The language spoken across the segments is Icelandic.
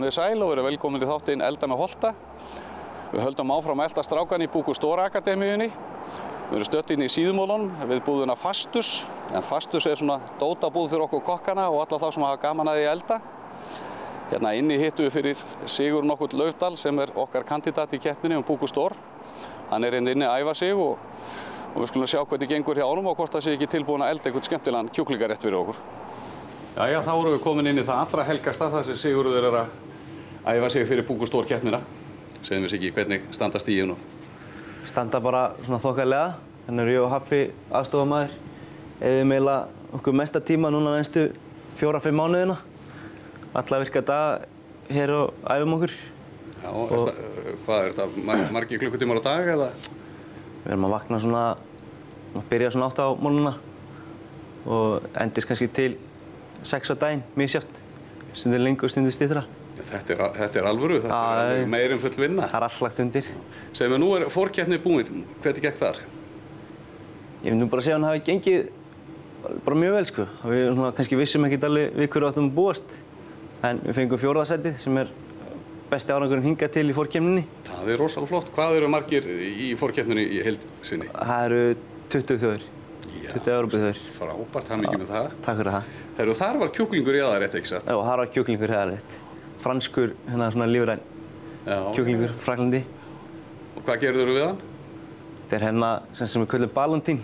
Komið sæl og verið velkomin í þáttinn Elda með Holta. Við höldum áfram að elda strákan í Búku Stóra Akademíunni. Við erum stödd inn í Síðumúlanum við búðina Fastus. En Fastus er svona dótabúð fyrir okkur kokkana og alla þá sem hafa gaman að því að elda. Hérna inni hittum við fyrir Sigurð nokkurn Laufdal sem er okkar kandidat í keppninni Búku Stór. Hann er inni að æfa sig og við skulum sjá hvernig gengur hjá honum og hvort það sé ekki tilbúin að elda einhvern skemmtilegan kjúklingarétt fyrir okkur. Jæja, þá erum við komin inn í það allra helgasta þar sem Sigurður er að æfa sig fyrir Búku Stór keppnina. Segðum við ekki hvernig standa stígin og... Standa bara svona þokkalega. Þannig er ég og Haffi aðstofamaður. Eyðum eiginlega okkur mesta tíma núna næstu 4-5 mánuðina. Alla virka daga hér og æfum okkur. Já, hvað er þetta? Margir klukkutímar á dag eða? Við erum að vakna svona, að byrja svona 8 á morgnana og endist kannski til 6 á daginn, misjafnt. Stundum lengur, stundum styttra. Þetta er alvöru, þetta er meir en full vinna. Það er allt lagt undir. Segjum við, nú er fórkeppni búin, hvernig gekk þar? Ég myndi nú bara segja að hann hafi gengið bara mjög vel, sko. Við svona, kannski vissum ekkert alveg við hverju áttum að búast. En við fengum 4. sætið sem er besti árangurinn hingað til í fórkeppninni. Það er rosalega flott. Hvað eru margir í fórkeppninni í heild sinni? Það eru 20 þjóðir. 20 Evrópuþjóðir. Frábært, hamingju með það. Takk fyrir það. Heyrðu, þar var kjúklingur í aðalrétt, ekki satt? Já, þar var kjúklingur í aðalrétt. Franskur, svona lífræn kjúklingur, Fraklandi. Og hvað gerðurðu við hann? Þetta er sem við köllum Balantín.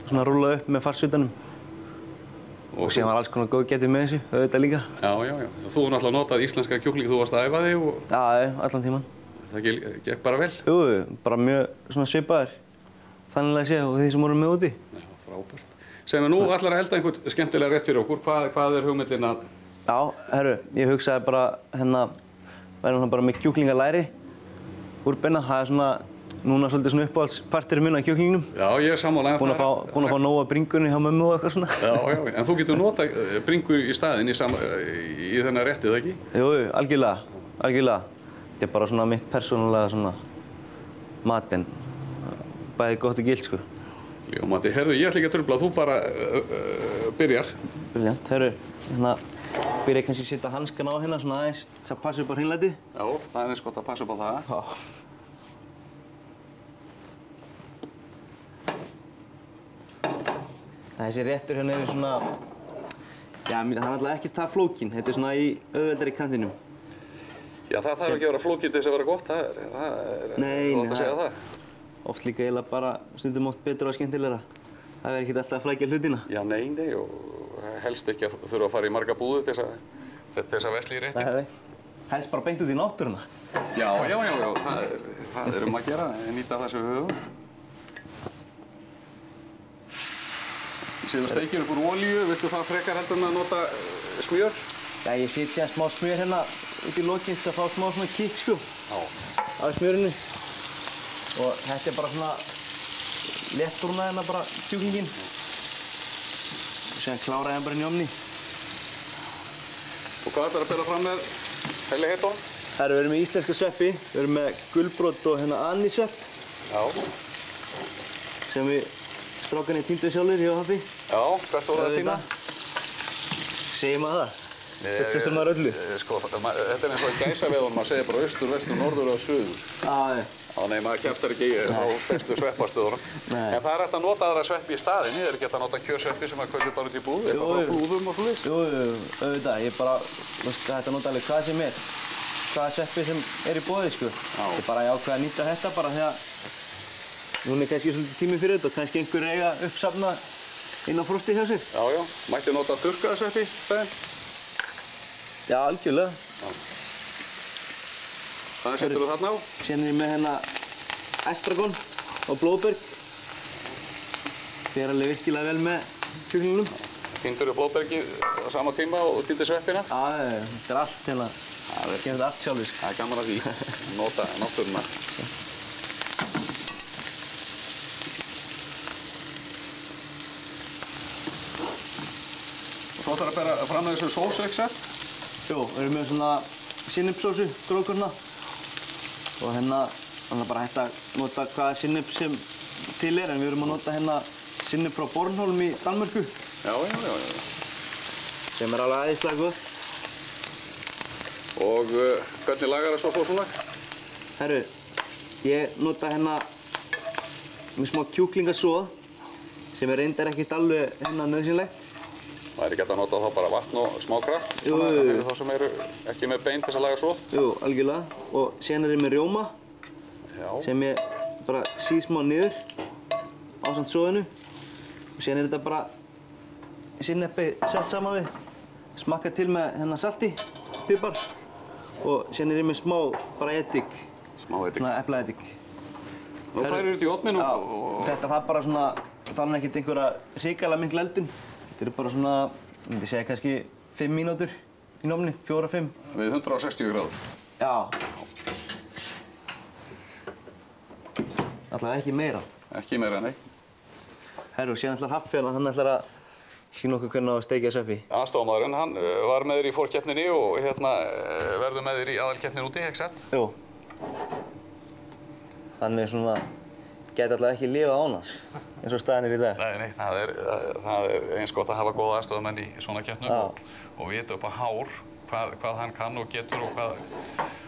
Svona rúllað upp með farsutanum. Og síðan var alls konar góðgæti með þessu, auðvitað líka. Já. Þú hefur náttúrulega notað íslenska kjúkling, þú varst að æfa þig og... Já, allan tíman. Það gekk bara vel? Jú, bara mjög svona svipaðir. Þannig að segja og því sem vorum með úti. Já, frábært. Segjum við, nú ætlar að elda einhvern skemmtilega rétt fyrir okkur. Hvað er hugmyndin að... Já, herru, ég hugsaði bara væri bara með kjúklingalæri úrbeina. Það er svona, núna svolítið svona uppáhaldsparturinn minn af kjúklingnum. Já, ég er sammála. Búinn að fá nóg af bringunni hjá mömmu og eitthvað svona. Já, en þú getur notað bringu í staðinn í þennan réttið, ekki? Jú, algjörlega. Þetta er bara svona mitt persónulega svona matinn. Bæði gott og gilt, sko. Ljómandi. Herðu, ég ætla ekki að trufla, þú bara byrjar. Brilliant. Herru, byrja kannski að setja hanskan á hérna svona aðeins til að passa upp á hreinlætið. Já, það er eins gott að passa upp á það. Já. Þessi réttur hérna er svona, hann er alltaf ekki það flókinn. Þetta er svona í auðveldari kantinum. Já, það þarf ekki að vera flókinn til þess að vera gott, það er gott að segja það. Oft líka eiginlega bara stundum oft betur og skemmtilegra. Það verður ekkert alltaf að flækja hlutina. Já, nei, og helst ekki að þurfa að fara í marga búðir til þess að vesla í rétti. Nei, helst bara beint út í náttúruna. Já, það er að gera, nýta það sem við höfum. Ég sé þú steikir upp úr olíu, viltu það frekar heldur en að nota smjör? Já, ég set sér smá smjör hérna út í lokinn til að fá smá svona kick, sko. Af smjörinu. Og þetta er bara svona léttbrúnað hérna bara kjúklinginn. Og síðan klára ég hann bara inn í ofni. Og hvað ætlar að bera fram með heilig heitónum? Við erum með íslenska sveppi. Við erum með gulbrot og hérna anísvepp. Já. Sem við strákarnir týndu sjálfur, ég og Haffi. Já, hvert voru það að týna? Segir maður það? Hvert fyrstur maður öllu? Sko, þetta er eins og í gæsaveðunum, maður segir bara austur, vestur, norður og suður. Nei, maður kjaftar ekki á bestu sveppastöðunum. En það er hægt að nota aðra sveppi í staðinn. Ég er ekki hægt að nota kjörsveppi sem maður kaupir bara út í búð, eitthvað frá flúðum og svoleiðis. Jú, auðvitað. Ég bara, hægt að nota alveg hvað sem er. Hvaða sveppi sem er í boði, sko. Ég bara ákveð að nýta þetta bara þegar núna er kannski svolítið tími fyrir þetta og kannski einhver eiga uppsafna inn á frosti hjá sér. Já. Mætti nota þurrkaða sveppi í staðinn? Já, algjörlega. Hvað setur þú þarna á? Síðan er ég með hérna estragon og blóðberg. Fer alveg virkilega vel með kjúklingnum. Týndur þú blóðbergið á sama tíma og týndir sveppina? Já, þetta er allt hérna. Það kemur þetta allt sjálfur. Það er gaman að því. Nota náttúruna. Svo ætlar að bera fram með þessu sósu, ekki satt? Jú, við erum með svona sinnepssósu, grófkorna. Og hérna bara hægt að nota hvaða sinnepp sem til er, en við erum að nota hérna sinnepp frá Bornholm í Danmörku. Já. Sem er alveg æðislega gott. Og hvernig lagar það svo sósuna? Herru, ég nota hérna með smá kjúklingasoð sem reyndar ekkert alveg nauðsynlegt. Það er ekki hægt að nota þá bara vatn og smá kraft? Jú. Fyrir þá sem eru ekki með bein til þess að laga soð? Jú, algjörlega. Og síðan ég með rjóma. Já. Sem ég bara síð smá niður ásamt soðinu. Og síðan þetta bara sinneppi sett saman við. Smakka til með hérna salti, pipar. Og síðan ég með smá bara eddik. Smá eddik. Svona eplaeddik. Nú færir þetta í ofninn og... Þetta það bara svona, þannig ekkert einhverja hrikalega mikla eldun. Þetta bara svona, ég myndi segja kannski 5 mínútur í ofni, 4-5. Við 160 gráður? Já. Allavega ekki meira. Ekki meira, nei. Herru, síðan ætlar Haffi hérna, hann ætlar að sýna okkur hvernig á að steikja þessu upp í. Aðstofamaðurinn, hann var með þér í fórkeppninni og hérna verður með þér í aðalkeppnin úti, ekki satt? Jú. Þannig svona, gæti allavega ekki lifað án hans, eins og staðan í dag. Nei, það er eins gott að hafa góða aðstofamenn í svona keppnum og vita upp á hár hvað hann kann og getur og hvað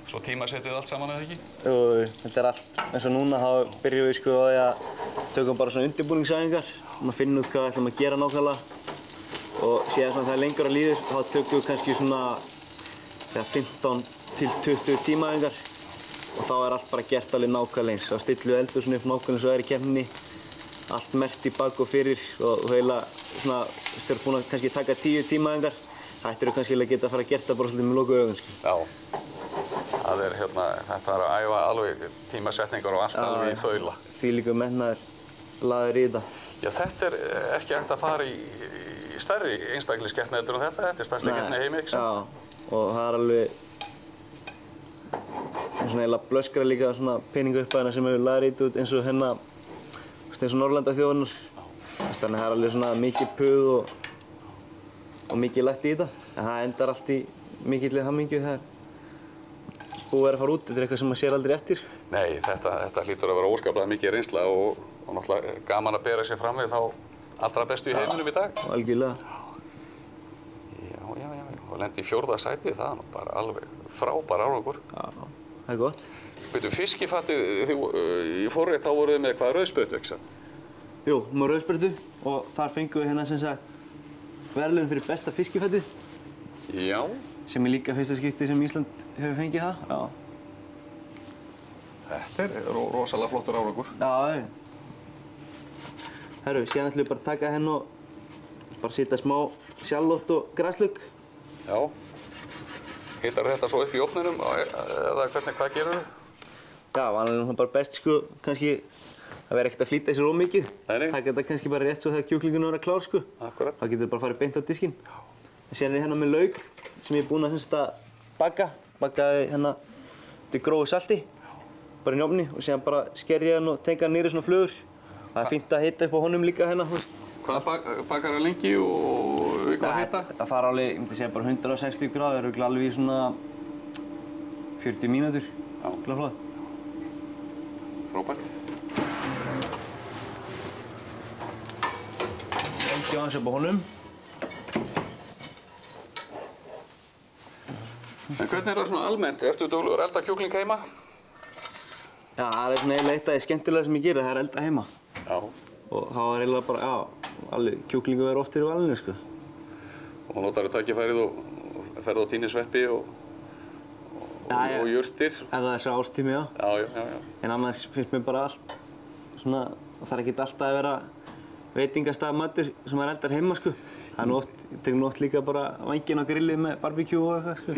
svo tímasetið allt saman eða ekki? Jú, þetta er allt. Eins og núna þá byrjum við sko á því að tökum bara svona undirbúningsæfingar og finna út hvað við ætlum að gera nákvæmlega. Og síðan svona það lengur að líður, þá tökum við kannski svona 15 til 20 tímaæfingar og þá er allt bara gert alveg nákvæmlega eins. Þá stillum við eldur svona upp nákvæmlega eins og það er í keppninni, allt merkt í bak og fyrir og heila svona, þú ert búin að kannski taka 10 tímaæfingar, ættirðu kannski að geta að fara að gera það bara svolítið með lokuð augun. Já, það er hérna, þetta er að æfa alveg tímasetningar og allt alveg í þaula. Þvílíkur metnaður lagður í þetta. Já, þetta er ekki hægt að fara í stærri einstaklingskeppni heldur en þetta er stærsta keppni í heimi, ekki sant? Já, og það er alveg svona eiginlega blöskra líka svona peningaupphæðina sem hefur lagður í þetta eins og hérna, eins og Norrlandaþjóðirnar. Þannig að það er alveg svona mikið puð og mikið lagt í þetta. En það endar allt í mikilli hamingju þegar búið er að fara út. Þetta er eitthvað sem maður sér aldrei eftir. Nei, þetta hlýtur að vera óskaplega mikið reynsla og náttúrulega gaman að bera sér fram við þá allra bestu í heiminum í dag. Algjörlega. Já, og lendi í 4. sæti, það er nú bara alveg frábær árangur. Já, það er gott. Veitu, fiskifattið í forrétt þá voruð þið með eitthvað rauðsprautu, ekki sant? Jú, með rauðsprautu og þar fengum við hérna sem sagt verðlaun fyrir besta fiskifattið. Já. Sem er líka fyrsta skipti sem Ísland hefur fengið það. Já. Þetta er rosalega flottur árangur. Já. Herru, síðan ætlum við bara að taka henn og bara setja smá sjálflót og græslauk. Já. Hitar þetta svo upp í ofninum eða hvað gerur þið? Já, vanlega bara best sko, kannski að vera ekkert að flýta sér ómikið. Nei. Taka þetta kannski bara rétt svo þegar kjúklingurinn verður klár sko. Akkurat. Þá getur við bara farið beint á diskinn. Síðan er hérna með lauk sem ég er búinn að baka. Bakaði hérna út í grófu salti, bara í ofni og síðan bara sker ég hann og tenga hann niður í svona flugur. Það er fínt að hita upp á honum líka hérna, þú veist. Hvað bakar það lengi og við hvað hita? Þetta fara alveg, ég myndi segja bara 160 gráður, það eru alveg í svona 40 mínútur. Já. Flott. Frábært. Lengi á hans upp á honum. En hvernig er það svona almennt? Ertu duglegur að elda kjúkling heima? Já, það er svona eiginlega eitt af því skemmtilega sem ég geri, það er að elda heima. Já. Og þá er eiginlega bara, alveg kjúklingu verður oft fyrir valinu, sko. Og notarðu tækifærið og ferð á tínisveppi og jurtir. Ef það er svo ástími, já. Já. En annars finnst mér bara allt svona, það þarf ekkert alltaf að vera veitingastafmatur sem maður eldar heima, sko. Það er nú oft, ég tek nú oft líka bara vænginn á grillið með barbecue og eitthvað, sko.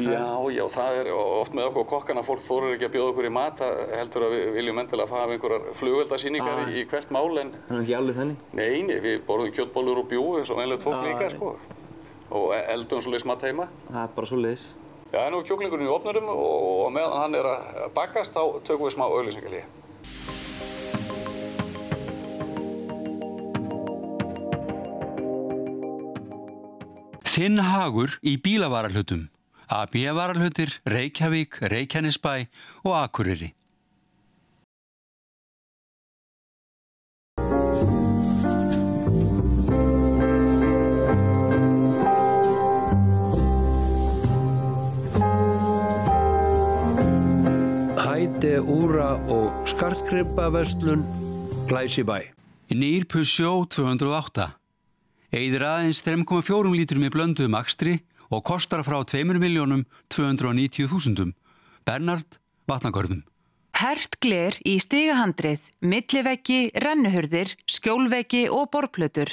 Já, það er oft með okkur kokkana, fólk þorir ekki að bjóða okkur í mat, heldur að við viljum endilega hafa einhverjar flugeldasýningar í hvert mál, en... Það er ekki alveg þannig. Nei, við borðum kjötbollur og bjúgu eins og venjulegt fólk líka, sko. Og eldum svoleiðis mat heima. Það er bara svoleiðis. Já, nú er kjúklingurinn í ofnurum og meðan hann er að bakast, þá tökum við smá auglýsingalíi. Þinn hagur í bílavarahlutum. AB varahlutir, Reykjavík, Reykjanesbæ og Akureyri. skartgripaverslun Glæsibæ. Nýr Peugeot 208. Eyðir aðeins 3,4 lítrum í blönduðum akstri og kostar frá 2.290.000. Bernhard, Vatnagörðum. Hert gler í stigahandrið, milliveggi, rennuhurðir, skjólveggi og borplötur.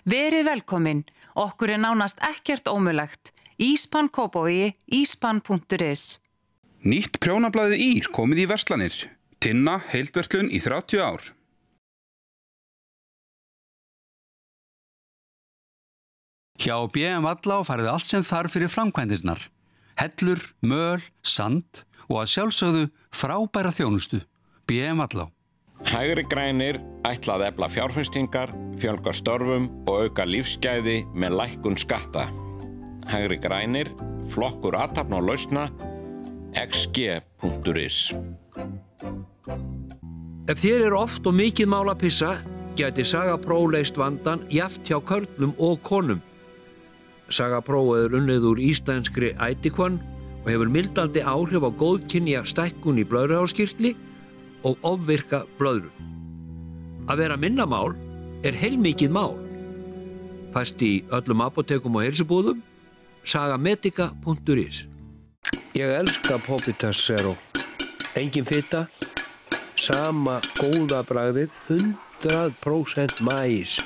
Verið velkomin, okkur nánast ekkert ómögulegt. Íspan Kópavogi, íspan.is. Nýtt prjónablaðið Ír komið í verslanir. Tinna, heildverslun í 30 ár. Hjá B.M. Vallá farið allt sem þarf fyrir framkvæmdirnar. Hellur, möl, sand og að sjálfsögðu frábæra þjónustu. B.M. Vallá. Hægri grænir ætla að efla fjárfestingar, fjölga störfum og auka lífsgæði með lækkun skatta. Hægri grænir, flokkur athafna og lausna, xg.is. Ef þér oft og mikið mál að pissa, gæti Saga Pro leyst vandan jafnt hjá körlum og konum. Saga Pro unnið úr íslenskri ætikvann og hefur mildandi áhrif á góðkynja stækkun í blöðruhálskirtli og ofvirka blöðru. Að vera minna mál heilmikið mál. Fæst í öllum apótekum og heilsubúðum, sagamedica.is. Ég elska Popitas Zero. Engin fita, sama góða bragðið, 100% maís.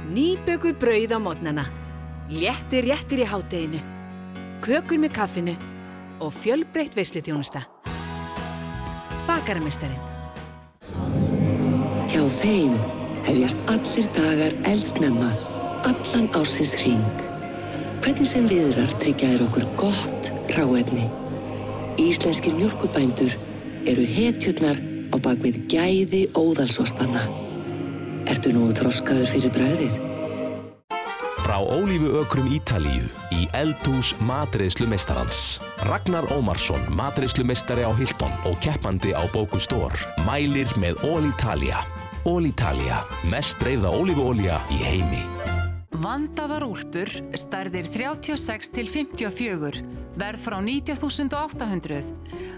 Nýbökuð brauð á morgnana, léttir réttir í hádeginu, kökur með kaffinu og fjölbreytt veisluþjónusta. Bakarameistarinn. Hjá þeim hefjast allir dagar eldsnemma, allan ársins hring. Hvernig sem viðrar tryggja þér okkur gott hráefni. Íslenskir mjólkurbændur eru hetjurnar á bakvið gæði óðalsostanna. Ertu nú þroskaður fyrir bragðið? Frá ólífuökrum Ítalíu í eldhús matreiðslumeistarans. Ragnar Ómarsson, matreiðslumeistari á Hilton og keppandi á Bókustór, mælir með All Italia. All Italia, mest dreifða ólífuolía í heimi. Vandaðar úlpur, stærðir 36 til 54, verð frá 90.800.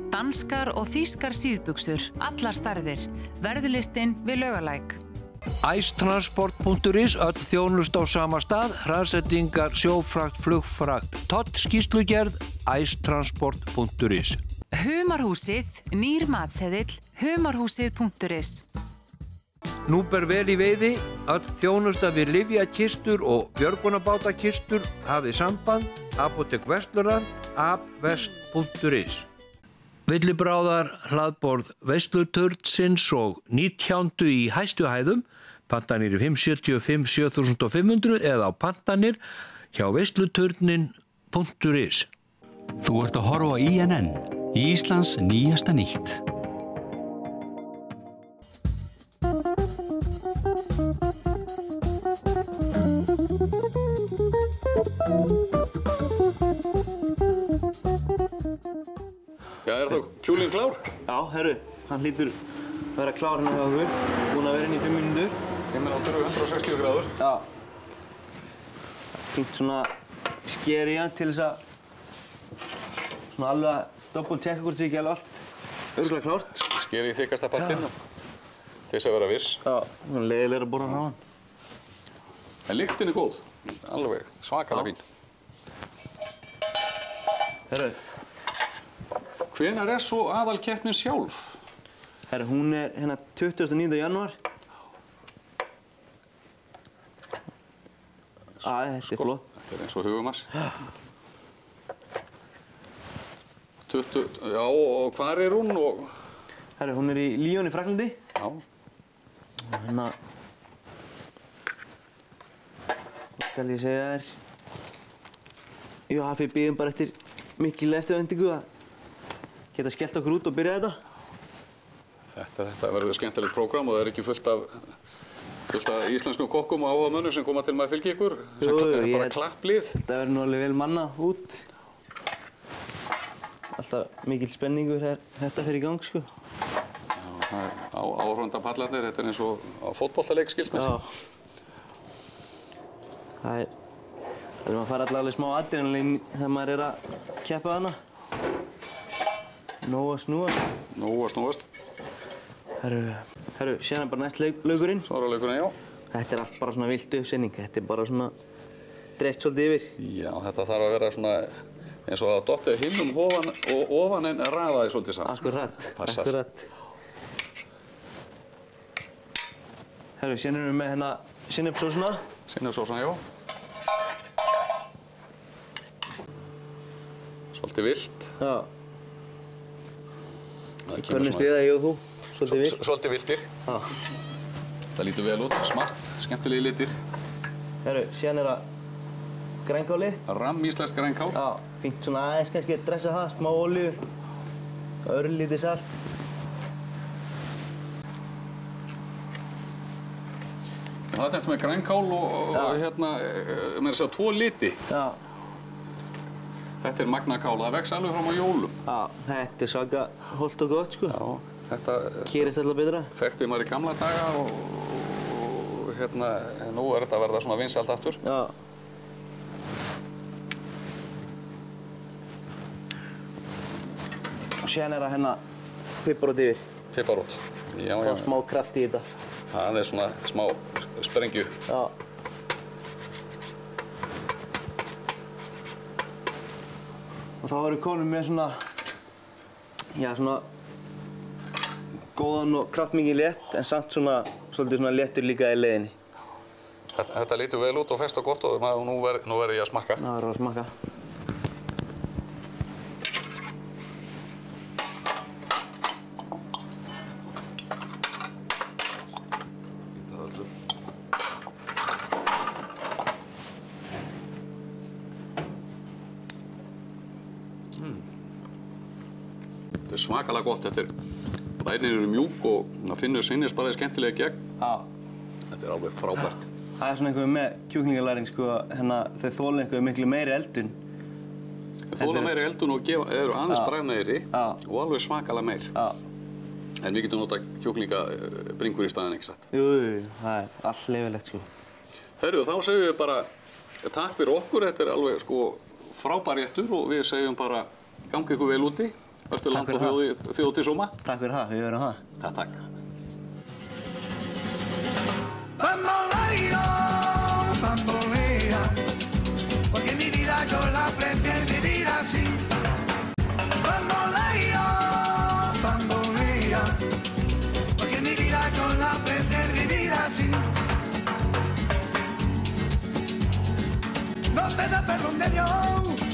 Danskar og þýskar síðbuxur, allar stærðir, verðlistinn við Laugalæk. Æstransport.is, öll þjónust á sama stað, hraðsetningar, sjófrakt, flugfrakt, skýrslugerð, æstransport.is. Humarhúsið, nýr matseðill, humarhúsið.is. Nú ber vel í veiði, öll þjónusta við lyfjakistur og björgunarbátakistur, hafið samband, Apótek Vestlurar, apvest.is. Villibráðar, hlaðborð Veisluturnsins og nýtjándu í hæstu hæðum, pantanir í 575 7500 eða á pantanir hjá veisluturnin.is. Þú ert að horfa á INN, Íslands nýjasta nýtt. Er þá kjúlinn klár? Já, herru, hann hlýtur vera klár hérna hjá okkur. Búinn að vera inn í 5 mínútur. 5 mínútur og 160 gráður. Já. Fínt svona sker í hann til þess að svona alveg að doppeltjekka hvort sé ekki alveg allt örugglega klárt. Sker í þykkasta partinn til þess að vera viss. Já, svona leiðilega að borða hann á hann. En lyktin góð, alveg svakalega fín. Herru. Hvenær svo aðalkeppnin sjálf? Herru, hún hérna 29. janúar. Þetta flott. Þetta eins og hugumars. 20, já, og hvar hún? Herru, hún í Lyon í Frakklandi. Já. Hérna... Hvað skal ég segja þér? Já, við bíðum bara eftir mikil eftirvæntingu að geta skellt okkur út og byrja þetta. Þetta verður skemmtilegt prógram og það ekki fullt af íslenskum kokkum og áhugamönnum sem koma til að fylgja ykkur. Þetta er bara klapplið. Þetta verður nú alveg vel mannað út. Alltaf mikil spenningur þetta fer í gang, sko. Já, það er áhorfandapallarnir, þetta er eins og á fótboltaleik, skilst mér. Það maður fara allavega smá adrenalín þegar maður að keppa hana. Nóg að snúast. Nóg að snúast. Herru, síðan bara næst laugurinn. Sváralaugurinn, já. Þetta allt bara svona vilt uppsetning. Þetta bara svona dreift svolítið yfir. Já, þetta þarf að vera svona eins og að dottið himnum ofan en raðaði svolítið samt. Akkurat. Herru, síðan erum við með hérna sinnepsósuna. Sinnepsósuna, já. Svolítið vilt. Já. Hvernig stuða ég og þú? Svolítið vilt? Svolítið viltir. Já. Það lítur vel út, smart, skemmtilegi litir. Herru, síðan það grænkálið. Íslenskt grænkál. Já, fínt svona aðeins kannski að dressa það, smá olíu, örlítið salt. Það er eftir með grænkál og hérna, með þess að 2 liti. Já. Þetta er magnakál, það vex alveg fram á jólum. Já, þetta er svaka hollt og gott, sko. Já, þetta kýrist alltaf betra. Þekkti maður í gamla daga og hérna, nú er þetta að verða svona vinsælt aftur. Já. Og síðan er það hérna piparót yfir. Piparót, já. Fá smá kraft í þetta. Það er svona smá sprengju. Já. Og þá erum við komin með svona, já, svona góðan og kraftmikinn létt, en samt svona, svolítið svona léttur líka í leiðinni. Þetta lítur vel út og fest og gott og nú verð ég að smakka. Nú verður að smakka. Þetta er svakalega gott. Bræðin eru mjúk og það finnur sinnisbræðið skemmtilega í gegn. Já. Þetta er alveg frábært. Það er svona einhver með kjúklingalæring, sko, hérna, þau þola einhver miklu meiri eldun. Þau þola meiri eldun og eru aðeins bragðmeiri og alveg svakalega meir. Já. En við getum notað kjúklingabringur í staðinn, ekki satt? Jú, það er allt leyfilegt, sko. Herru, þá segjum við bara takk fyrir okkur. Þetta er alveg, sko, frábær réttur og við segjum bara gangi ykkur vel úti. Vertu land og þjóð til sóma. Takk fyrir það, við verum það. Takk. Bamboleo, bambolea, porque mi vida yo la aprendí a vivir así. Bamboleo, bambolea, porque mi vida yo la aprendí a vivir así. No te da perdón de Dios.